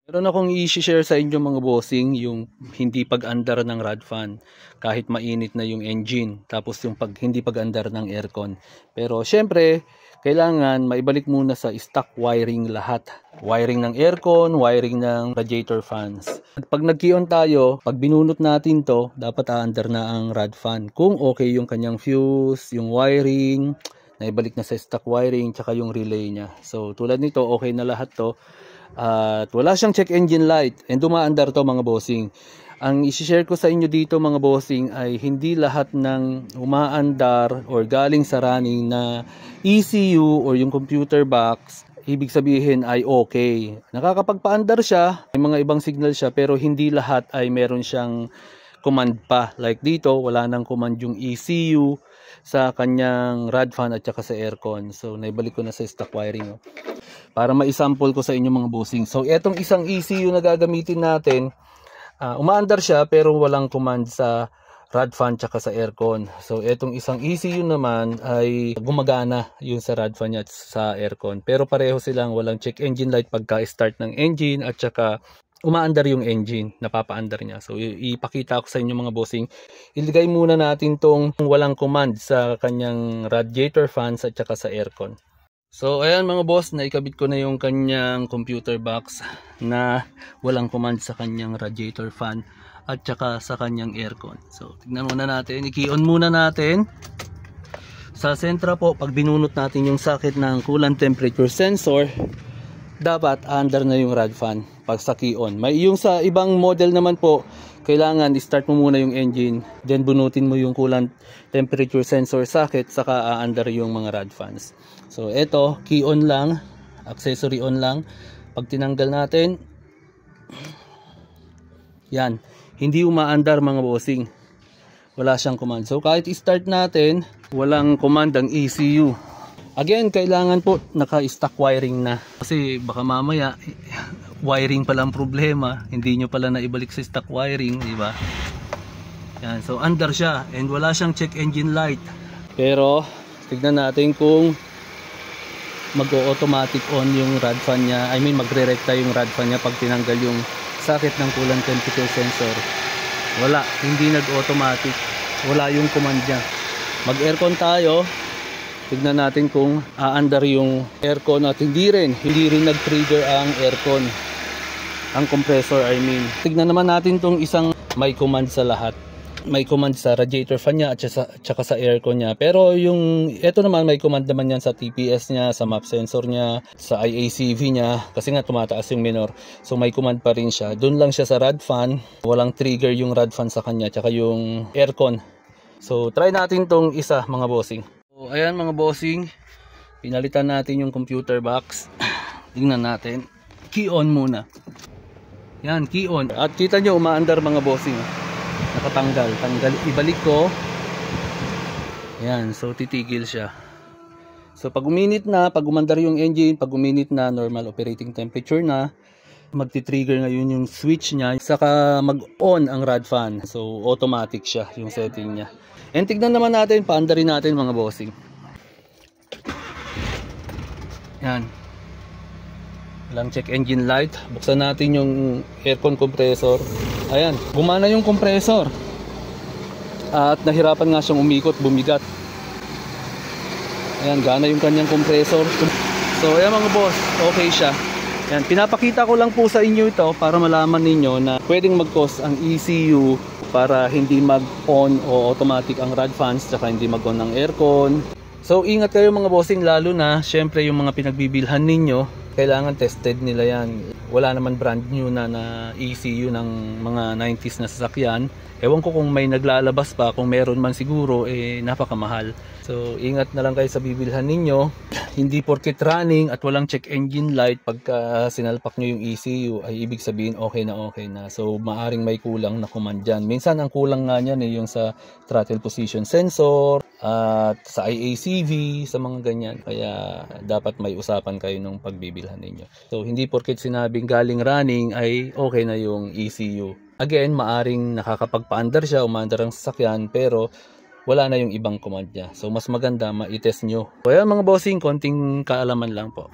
Meron akong i-share sa inyo mga bossing, yung hindi pag-andar ng rod fan kahit mainit na yung engine, tapos yung hindi pag-andar ng aircon. Pero syempre, kailangan maibalik muna sa stock wiring lahat. Wiring ng aircon, wiring ng radiator fans. At pag nag-key-on tayo, pag binunot natin to, dapat aandar na ang rod fan. Kung okay yung kanyang fuse, yung wiring, naibalik na sa stock wiring, tsaka yung relay niya. So tulad nito, okay na lahat to. At wala siyang check engine light and dumaandar to mga bossing. Ang i-share ko sa inyo dito mga bossing ay hindi lahat ng umaandar or galing sa running na ECU or yung computer box ibig sabihin ay okay. Nakakapagpaandar siya, may mga ibang signal siya, pero hindi lahat ay meron siyang command pa. Like dito, wala nang command yung ECU sa kanyang rod fan at saka sa aircon. So naibalik ko na sa stock wiring para ma-sample ko sa inyo mga bossing. So etong isang ECU na gagamitin natin, umaandar siya pero walang command sa rod fan tsaka sa aircon. So etong isang ECU naman ay gumagana yung sa rod fan at sa aircon. Pero pareho silang walang check engine light pagka start ng engine at saka umaandar yung engine, napapaandar niya. So ipakita ko sa inyo mga bossing. Ilagay muna natin tong walang command sa kanyang radiator fans at saka sa aircon. So ayan mga boss, naikabit ko na yung kanyang computer box na walang command sa kanyang radiator fan at saka sa kanyang aircon. So tignan muna natin, i-key-on muna natin. Sa sentra po, pag binunot natin yung socket ng coolant temperature sensor, dapat under na yung rod fan pag sa key-on. May yung sa ibang model naman po, kailangan i-start mo muna yung engine, then bunutin mo yung coolant temperature sensor socket, saka under yung mga rod fans. So eto, key on lang, accessory on lang. Pag tinanggal natin, yan, hindi umaandar mga bossing, wala siyang command. So kahit i-start natin, walang command ang ECU. Again, kailangan po naka-stock wiring na, kasi baka mamaya wiring pala ang problema, hindi nyo pala naibalik sa stock wiring, di ba? Yan, so under siya and wala siyang check engine light. Pero tignan natin kung mag-automatic on yung rod fan niya. I mean magre-recta yung rod fan niya pag tinanggal yung socket ng coolant temperature sensor. Wala, hindi nag-automatic. Wala yung command niya. Mag-aircon tayo. Tignan natin kung aandar yung aircon at hindi rin nag-trigger ang aircon. Ang compressor, I mean. Tignan naman natin tong isang may command sa lahat. May command sa radiator fan niya at saka sa aircon niya. Pero yung ito naman may command naman yan sa TPS niya, sa map sensor niya, sa IACV niya kasi nga tumataas yung minor. So may command pa rin siya. Doon lang siya sa rod fan. Walang trigger yung rod fan sa kanya tsaka yung aircon. So try natin tong isa mga bossing. So ayan mga bossing, pinalitan natin yung computer box. Tingnan natin. Key on muna. Yan, key on. At kita nyo umaandar mga bossing. Nakatanggal, ibalik ko. Ayan, so titigil siya. So pag uminit na, pag umandar yung engine, pag uminit na, normal operating temperature na, magti-trigger ngayon yung switch niya, saka mag-on ang rod fan. So automatic siya yung setting niya. And tignan naman natin, paandarin natin mga bossing. Yan. Walang check engine light. Buksan natin yung aircon compressor. Ayan, gumana yung compressor. At nahirapan nga siyang umikot, bumigat. Ayan, gana yung kanyang compressor. So ayan mga boss, okay siya. Ayan, pinapakita ko lang po sa inyo ito para malaman ninyo na pwedeng mag-cause ang ECU para hindi mag-on o automatic ang rod fans, tsaka hindi mag-on ang aircon. So ingat kayo mga bossing, lalo na syempre yung mga pinagbibilhan ninyo, kailangan tested nila yan. Wala naman brand new na ECU ng mga 90s na sasakyan. Ewan ko kung may naglalabas pa, kung meron man siguro, napakamahal. So ingat na lang kayo sa bibilhan ninyo. Hindi porket running at walang check engine light, pagka sinalpak nyo yung ECU ay ibig sabihin okay na. So maaring may kulang na command dyan. Minsan ang kulang nga nyan yung sa throttle position sensor at sa IACV, sa mga ganyan. Kaya dapat may usapan kayo nung pagbibilhan ninyo. So hindi porket sinabing galing running ay okay na yung ECU. Again, maaring nakakapagpaandar siya, umaandar ang sasakyan, pero wala na yung ibang command niya. So mas maganda ma-test nyo. So ayan mga bossing, konting kaalaman lang po.